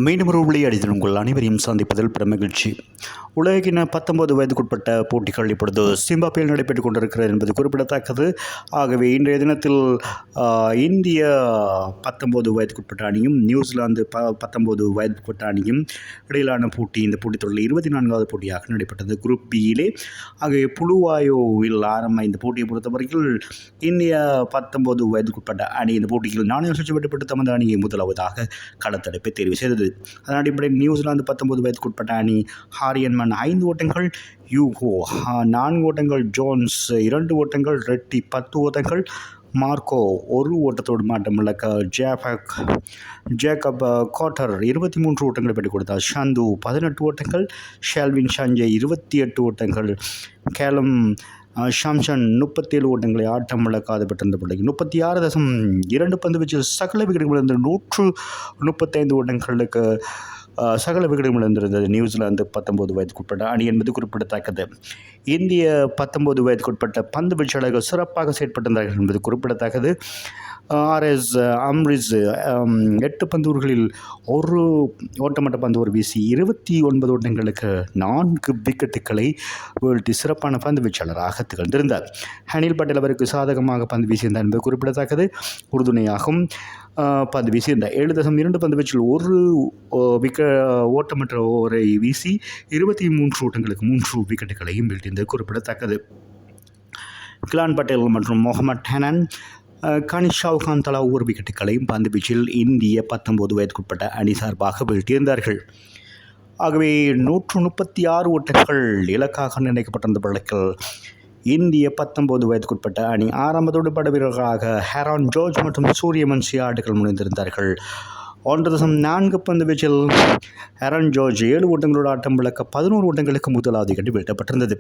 மீண்டும் ஒரு விளையாடிகள் உங்கள் அனைவரையும் சந்திப்பதில் பெருமகிழ்ச்சி. உலகின 19 வயதுக்குட்பட்ட போட்டிகள் இப்பொழுது சிம்பாப்வேயில் நடைபெற்றுக் கொண்டிருக்கிறது என்பது குறிப்பிடத்தக்கது. ஆகவே இன்றைய தினத்தில் இந்திய 19 வயதுக்குட்பட்ட அணியும் நியூசிலாந்து 19 வயதுக்குட்பட்ட அணியும் இடையிலான போட்டி இந்த போட்டித்தொடரில் 24வது போட்டியாக நடைபெற்றது குரூப் பியிலே. ஆகவே புலுவாயோவில் ஆரம்ப இந்த போட்டியை பொறுத்தவரையில் இந்திய 19 வயதுக்குட்பட்ட அணி இந்த போட்டியில் நாணய சுற்று வெட்டுப்பட்டு தமது அணியை முதலாவதாக களத்தடுப்பை தேர்வு செய்தது. அதன் அடிப்படையில் நியூசிலாந்து 19 வயதுக்குட்பட்ட அணி ஹாரியன்மன் 5 ஓட்டங்கள், யூகோ 4 ஓட்டங்கள், ஜோன்ஸ் 2 ஓட்டங்கள், ரெட்டி 10 ஓட்டங்கள், மார்க்கோ 1 ஓட்டத்தோடு மாட்டமிழக்க ஜேக்கப் காட்டர் 23 ஓட்டங்களை பெற்றுக் கொடுத்தார். ஷந்து 18 ஓட்டங்கள், ஷெல்வின் சஞ்சய் 28 ஓட்டங்கள், கேலம் ஷாம்சன் 37 ஓட்டங்களை ஆட்டம் இழக்காது பெற்றிருந்த பிள்ளை 36.2 பந்து வீச்சில் சகல விக்கெட்டுகளிலிருந்து 135 ஓட்டங்களுக்கு சகல விக்கெட்டுகளிலிருந்தது நியூசிலாந்து 19 வயதுக்குட்பட்ட அணி என்பது குறிப்பிடத்தக்கது. இந்திய 19 வயதுக்குட்பட்ட பந்து வீச்சாளர்கள் சிறப்பாக செயற்பட்டிருந்தார்கள் என்பது குறிப்பிடத்தக்கது. RS அம்ரிஸ் 8 பந்துகளில் 1 ஓட்டமற்ற பந்து ஒரு வீசி 29 ஓட்டங்களுக்கு 4 விக்கெட்டுகளை வீழ்த்தி சிறப்பான பந்து வீச்சாளராக திகழ்ந்திருந்தார். ஹனில் பட்டேல் அவருக்கு சாதகமாக பந்து வீசியிருந்தார் என்பது குறிப்பிடத்தக்கது. உறுதுணையாகவும் பந்து வீசியிருந்தார். 7.2 பந்து வீச்சில் 1 ஓட்டமற்ற ஓவரை வீசி 23 ஓட்டங்களுக்கு 3 விக்கெட்டுகளையும் வீழ்த்தியது குறிப்பிடத்தக்கது. கிலான் பட்டேல் மற்றும் முகமது ஹனன், கனிஷ் சவுகான் தலா 1 விக்கெட்டுகளையும் பந்து வீச்சில் இந்திய 19 வயதுக்குட்பட்ட அணி சார்பாக வீழ்த்தியிருந்தார்கள். ஆகவே 136 ஓட்டங்கள் இலக்காக நிர்ணயிக்கப்பட்டிருந்த வழக்கில் இந்திய 19 வயதுக்குட்பட்ட அணி ஆரம்பத்தோடு பட வீரர்களாக ஹெரான் ஜார்ஜ் மற்றும் சூரியவன்சி ஆடுகள் முனைந்திருந்தார்கள். 1.4 பந்து வீச்சில் ஹெரான் ஜார்ஜ் 7 ஓட்டங்களோடு ஆட்டம் விளக்க 11 ஓட்டங்களுக்கு முதலாவது விக்கெட் வீழ்த்தப்பட்டிருந்தது.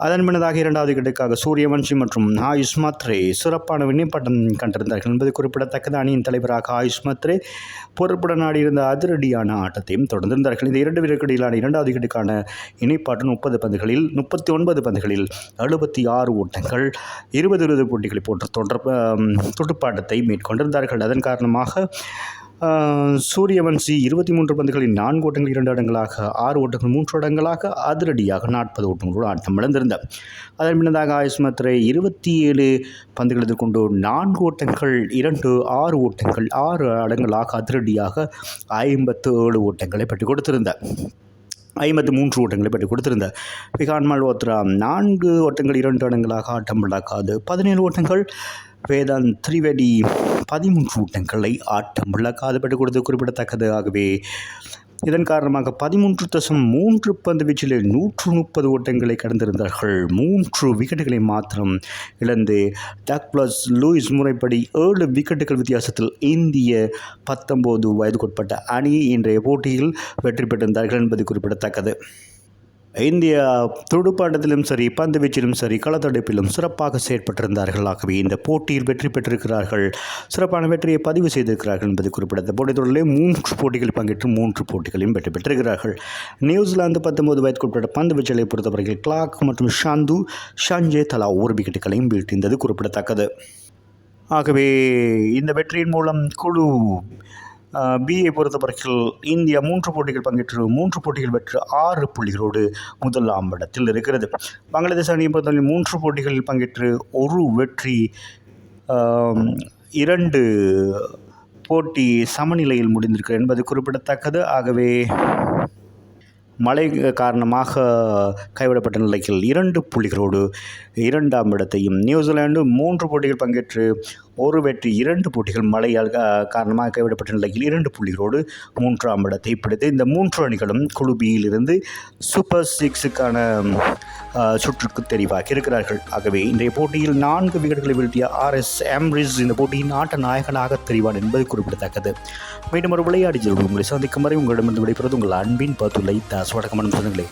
அதன் பின்னதாக 2வது விக்கெட்டுக்காக சூரியவன்சி மற்றும் ஆயுஷ் மாத்ரே சிறப்பான விண்ணப்பம் கண்டிருந்தார்கள் என்பது குறிப்பிடத்தக்கது. அணியின் தலைவராக ஆயுஷ் மாத்ரே பொறுப்புடன் ஆடியிருந்த அதிரடியான ஆட்டத்தையும் தொடர்ந்திருந்தார்கள். இந்த 2 வீரர்களிடையிலான 2வது விக்கெட்டுக்கான இணைப்பாட்டு 30 பந்துகளில் 39 பந்துகளில் 76 ஓட்டங்கள் 20 போட்டிகளை போன்ற துடுப்பாட்டத்தை மேற்கொண்டிருந்தார்கள். அதன் காரணமாக சூரியவன்சி 23 பந்துகளில் 4 ஓட்டங்கள் 2 இடங்களாக 6 ஓட்டங்கள் 3 இடங்களாக அதிரடியாக 40 ஓட்டங்களோடு ஆட்டம் இழந்திருந்தார். அதன் பின்னதாக ஆயுஷ் மாத்ரே 27 பந்துகள் எதிர்கொண்டு 4 ஓட்டங்கள் 6 ஓட்டங்கள் 6 இடங்களாக அதிரடியாக 57 ஓட்டங்களை பெற்றுக் கொடுத்திருந்தார். 53 ஓட்டங்களை பெற்றுக் கொடுத்திருந்தார். விகான் மல்ஹோத்ரா 4 ஓட்டங்கள் 2 இடங்களாக ஆட்டம் இழக்காது 17 ஓட்டங்கள், வேதாந்த் திரிவேடி 13 ஓட்டங்களை ஆட்டம் இழக்காது பெற்றுக் கொடுத்து குறிப்பிடத்தக்கது. ஆகவே இதன் காரணமாக 13.3 பந்து வீச்சில் 130 ஓட்டங்களை கடந்திருந்தார்கள். 3 விக்கெட்டுகளை மாத்திரம் இழந்து டக்ளஸ் லூயிஸ் முறைப்படி 7 விக்கெட்டுகள் வித்தியாசத்தில் இந்திய 19 வயதுக்குட்பட்ட அணி இன்றைய போட்டியில் வெற்றி பெற்றிருந்தார்கள் என்பது குறிப்பிடத்தக்கது. இந்தியா துடுப்பாட்டத்திலும் சரி பந்து வீச்சிலும் சரி களத்தடுப்பிலும் சிறப்பாக செயற்பட்டிருந்தார்கள். ஆகவே இந்த போட்டியில் வெற்றி பெற்றிருக்கிறார்கள், சிறப்பான வெற்றியை பதிவு செய்திருக்கிறார்கள் என்பது குறிப்பிடத்தக்கது. போட்டித்தொடரிலே 3 போட்டிகளில் பங்கேற்று 3 போட்டிகளையும் வெற்றி பெற்றிருக்கிறார்கள். நியூசிலாந்து 19 வயதுக்குட்பட்ட பந்து வீச்சலை பொறுத்தவரையில் கிளாக் மற்றும் ஷந்து சஞ்சய் தலா 1 விக்கெட்டுகளையும் வீழ்த்தியது குறிப்பிடத்தக்கது. ஆகவே இந்த வெற்றியின் மூலம் குழு பியை பொறுத்தவரையில் இந்தியா 3 போட்டிகள் பங்கேற்று 3 போட்டிகள் வெற்று 6 புள்ளிகளோடு முதலாம் இடத்தில் இருக்கிறது. பங்களாதேஷ் அணியை பொறுத்தவரை 3 போட்டிகளில் பங்கேற்று 1 வெற்றி 2 போட்டி சமநிலையில் முடிந்திருக்கிறது என்பது குறிப்பிடத்தக்கது. ஆகவே மழை காரணமாக கைவிடப்பட்ட நிலையில் 2 புள்ளிகளோடு 2ஆம் இடத்தையும், நியூசிலாந்து 3 போட்டிகள் பங்கேற்று 1 வெற்றி 2 போட்டிகள் மழையால் காரணமாக கைவிடப்பட்ட நிலையில் 2 புள்ளிகளோடு 3ஆம் இடத்தை பிடித்து இந்த 3 அணிகளும் குழு பியிலிருந்து சூப்பர் 6க்கான சுற்றுக்கு தெரிவாகி இருக்கிறார்கள். ஆகவே இன்றைய போட்டியில் 4 விக்கெட்டுகளை வீழ்த்திய RS அம்ரிஸ் இந்த போட்டியின் ஆட்ட நாயகனாக தெரிவார் என்பது குறிப்பிடத்தக்கது. மீண்டும் ஒரு விளையாடி உங்களை சந்திக்கும் வரை உங்களிடமிருந்து விடைபெறுவது உங்கள் அன்பின் பத்துலை தாஸ். வணக்கம் சொன்னங்களே.